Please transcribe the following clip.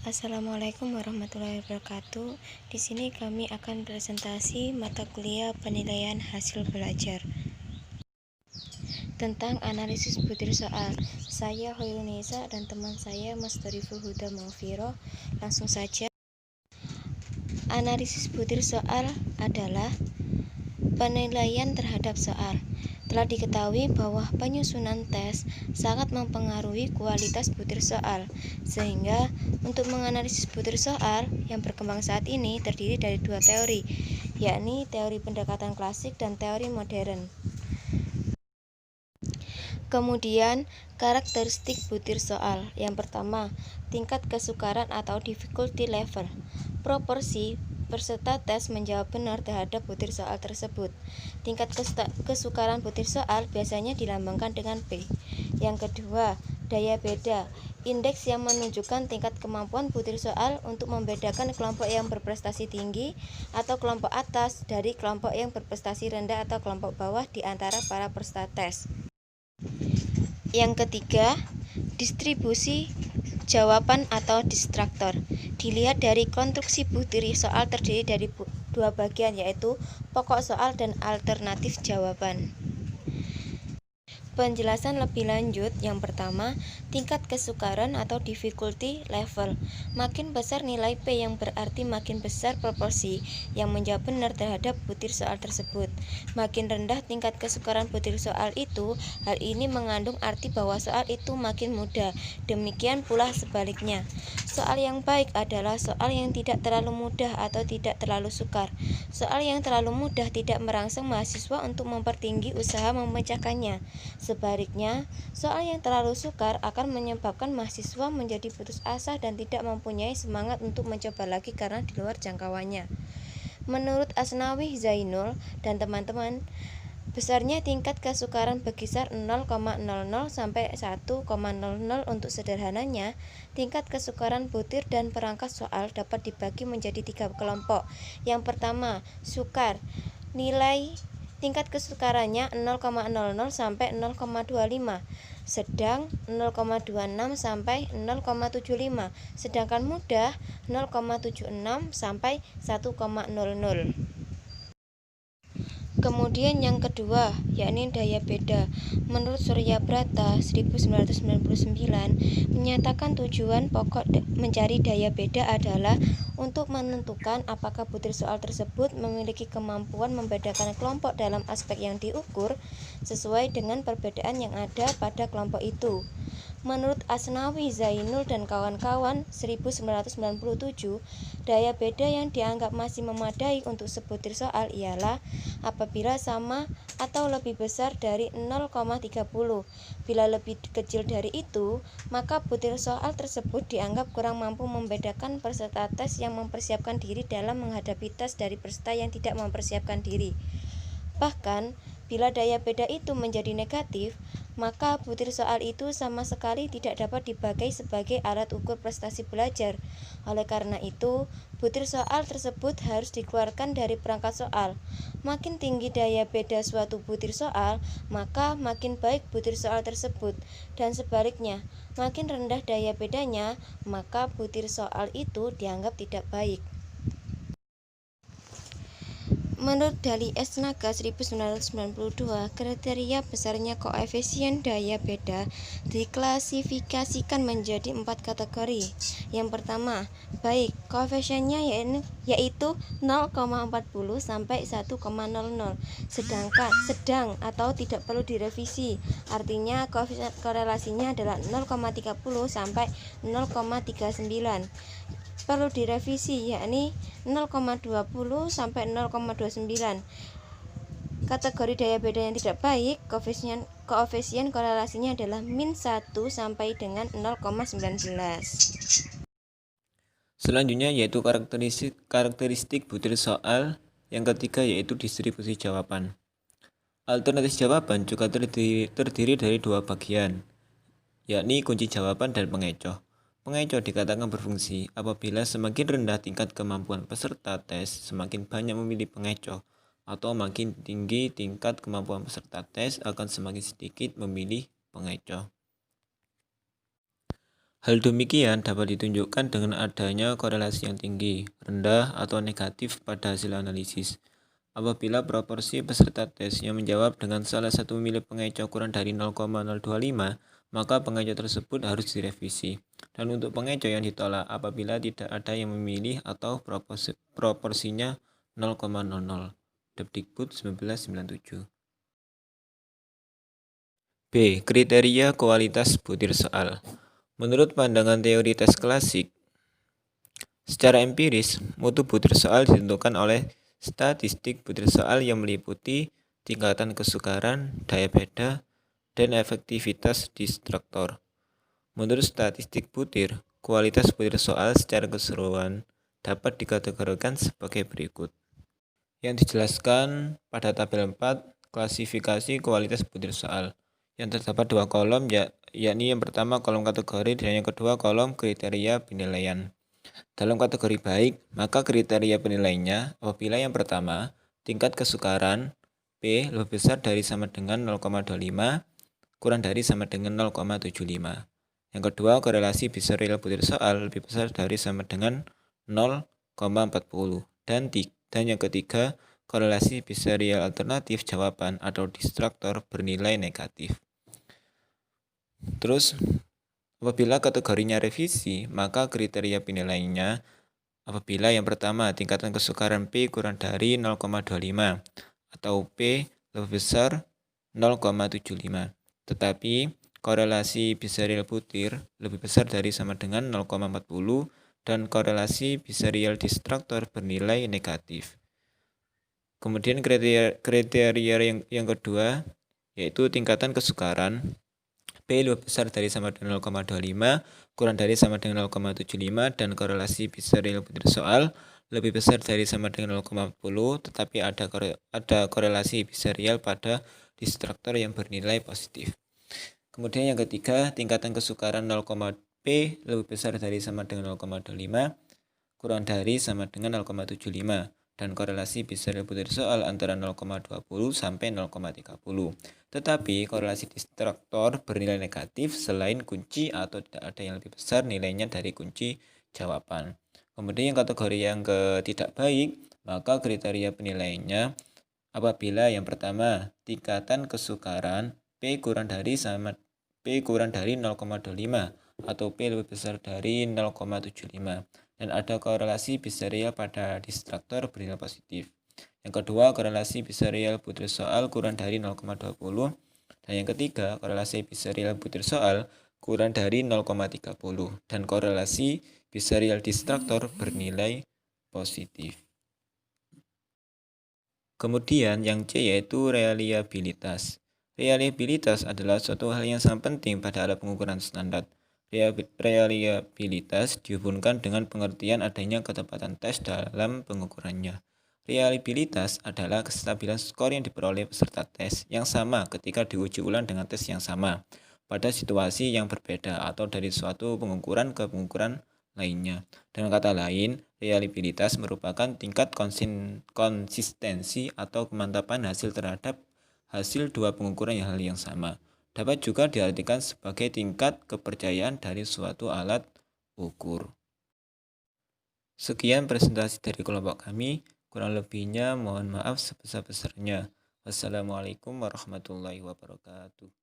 Assalamualaikum warahmatullahi wabarakatuh. Di sini kami akan presentasi mata kuliah penilaian hasil belajar tentang analisis butir soal. Saya Hoirunisa dan teman saya Mas Toriful Huda Maufiro. Langsung saja. Analisis butir soal adalah penilaian terhadap soal. Telah diketahui bahwa penyusunan tes sangat mempengaruhi kualitas butir soal, sehingga untuk menganalisis butir soal yang berkembang saat ini terdiri dari dua teori, yakni teori pendekatan klasik dan teori modern. Kemudian, karakteristik butir soal. Yang pertama, tingkat kesukaran atau difficulty level. Proporsi peserta tes menjawab benar terhadap butir soal tersebut. Tingkat kesukaran butir soal biasanya dilambangkan dengan P. Yang kedua, daya beda. Indeks yang menunjukkan tingkat kemampuan butir soal untuk membedakan kelompok yang berprestasi tinggi atau kelompok atas dari kelompok yang berprestasi rendah atau kelompok bawah di antara para peserta tes. Yang ketiga, distribusi jawaban atau distraktor. Dilihat dari konstruksi butir soal terdiri dari dua bagian, yaitu pokok soal dan alternatif jawaban. Penjelasan lebih lanjut. Yang pertama, tingkat kesukaran atau difficulty level. Makin besar nilai P yang berarti makin besar proporsi yang menjawab benar terhadap butir soal tersebut. Makin rendah tingkat kesukaran butir soal itu, hal ini mengandung arti bahwa soal itu makin mudah. Demikian pula sebaliknya. Soal yang baik adalah soal yang tidak terlalu mudah atau tidak terlalu sukar. Soal yang terlalu mudah tidak merangsang mahasiswa untuk mempertinggi usaha memecahkannya. Sebaliknya, soal yang terlalu sukar akan menyebabkan mahasiswa menjadi putus asa dan tidak mempunyai semangat untuk mencoba lagi karena di luar jangkauannya. Menurut Asnawi Zainul dan teman-teman, besarnya tingkat kesukaran berkisar 0,00 sampai 1,00. Untuk sederhananya, tingkat kesukaran butir dan perangkat soal dapat dibagi menjadi 3 kelompok. Yang pertama, sukar. Nilai tingkat kesukarannya 0,00 sampai 0,25, sedang 0,26 sampai 0,75, sedangkan mudah 0,76 sampai 1,00. Kemudian yang kedua, yakni daya beda. Menurut Surya Brata 1999 menyatakan tujuan pokok mencari daya beda adalah untuk menentukan apakah butir soal tersebut memiliki kemampuan membedakan kelompok dalam aspek yang diukur sesuai dengan perbedaan yang ada pada kelompok itu. Menurut Asnawi Zainul dan kawan-kawan 1997, daya beda yang dianggap masih memadai untuk sebutir soal ialah apabila sama atau lebih besar dari 0,30. Bila lebih kecil dari itu, maka butir soal tersebut dianggap kurang mampu membedakan peserta tes yang mempersiapkan diri dalam menghadapi tes dari peserta yang tidak mempersiapkan diri. Bahkan, bila daya beda itu menjadi negatif, maka butir soal itu sama sekali tidak dapat dipakai sebagai alat ukur prestasi belajar. Oleh karena itu, butir soal tersebut harus dikeluarkan dari perangkat soal. Makin tinggi daya beda suatu butir soal, maka makin baik butir soal tersebut. Dan sebaliknya, makin rendah daya bedanya, maka butir soal itu dianggap tidak baik. Menurut Dali S. Naga 1992, kriteria besarnya koefisien daya beda diklasifikasikan menjadi 4 kategori. Yang pertama, baik, koefisiennya yaitu 0,40 sampai 1,00, sedang atau tidak perlu direvisi. Artinya koefisien korelasinya adalah 0,30 sampai 0,39. Perlu direvisi, yakni 0,20 sampai 0,29. Kategori daya beda yang tidak baik, koefisien korelasinya adalah min 1 sampai dengan 0,19. Selanjutnya yaitu karakteristik butir soal. Yang ketiga yaitu distribusi jawaban. Alternatif jawaban juga terdiri dari dua bagian, yakni kunci jawaban dan pengecoh. Pengecoh dikatakan berfungsi apabila semakin rendah tingkat kemampuan peserta tes, semakin banyak memilih pengecoh, atau makin tinggi tingkat kemampuan peserta tes akan semakin sedikit memilih pengecoh. Hal demikian dapat ditunjukkan dengan adanya korelasi yang tinggi, rendah, atau negatif pada hasil analisis. Apabila proporsi peserta tes yang menjawab dengan salah satu memilih pengecoh kurang dari 0,025, maka pengecoh tersebut harus direvisi. Dan untuk pengecoh yang ditolak apabila tidak ada yang memilih atau proporsinya 0,00. Depdikbud 1997. B. Kriteria kualitas butir soal. Menurut pandangan teori tes klasik, secara empiris, mutu butir soal ditentukan oleh statistik butir soal yang meliputi tingkatan kesukaran, daya beda, dan efektivitas distraktor. Menurut statistik butir, kualitas butir soal secara keseluruhan dapat dikategorikan sebagai berikut. Yang dijelaskan pada tabel 4, klasifikasi kualitas butir soal. Yang terdapat dua kolom, yakni yang pertama kolom kategori dan yang kedua kolom kriteria penilaian. Dalam kategori baik, maka kriteria penilaiannya apabila yang pertama, tingkat kesukaran P lebih besar dari sama dengan 0,25, kurang dari sama dengan 0,75. Yang kedua, korelasi biserial butir soal lebih besar dari sama dengan 0,40. Dan yang ketiga, korelasi biserial alternatif jawaban atau distraktor bernilai negatif. Terus, apabila kategorinya revisi, maka kriteria penilaiannya apabila yang pertama tingkatan kesukaran P kurang dari 0,25 atau P lebih besar 0,75. Tetapi korelasi biserial butir lebih besar dari sama dengan 0,40 dan korelasi biserial distraktor bernilai negatif. Kemudian kriteria yang kedua yaitu tingkatan kesukaran P lebih besar dari sama dengan 0,25, kurang dari sama dengan 0,75, dan korelasi biserial butir soal lebih besar dari sama dengan 0,40, tetapi ada korelasi biserial pada distraktor yang bernilai positif. Kemudian yang ketiga, tingkatan kesukaran P lebih besar dari sama dengan 0,25, kurang dari sama dengan 0,75. Dan korelasi biserial butir soal antara 0,20 sampai 0,30. Tetapi korelasi distraktor bernilai negatif selain kunci atau tidak ada yang lebih besar nilainya dari kunci jawaban. Kemudian yang kategori yang tidak baik, maka kriteria penilaiannya apabila yang pertama tingkatan kesukaran P kurang dari 0,25 atau P lebih besar dari 0,75. Dan ada korelasi biserial pada distraktor bernilai positif. Yang kedua, korelasi biserial butir soal kurang dari 0,20. Dan yang ketiga, korelasi biserial butir soal kurang dari 0,30. Dan korelasi biserial distraktor bernilai positif. Kemudian yang C yaitu reliabilitas. Reliabilitas adalah suatu hal yang sangat penting pada alat pengukuran standar. Reliabilitas dihubungkan dengan pengertian adanya ketepatan tes dalam pengukurannya. Reliabilitas adalah kestabilan skor yang diperoleh peserta tes yang sama ketika diuji ulang dengan tes yang sama pada situasi yang berbeda atau dari suatu pengukuran ke pengukuran lainnya. Dengan kata lain, reliabilitas merupakan tingkat konsistensi atau kemantapan hasil terhadap hasil dua pengukuran hal yang sama. Dapat juga diartikan sebagai tingkat kepercayaan dari suatu alat ukur. Sekian presentasi dari kelompok kami, kurang lebihnya mohon maaf sebesar-besarnya. Wassalamualaikum warahmatullahi wabarakatuh.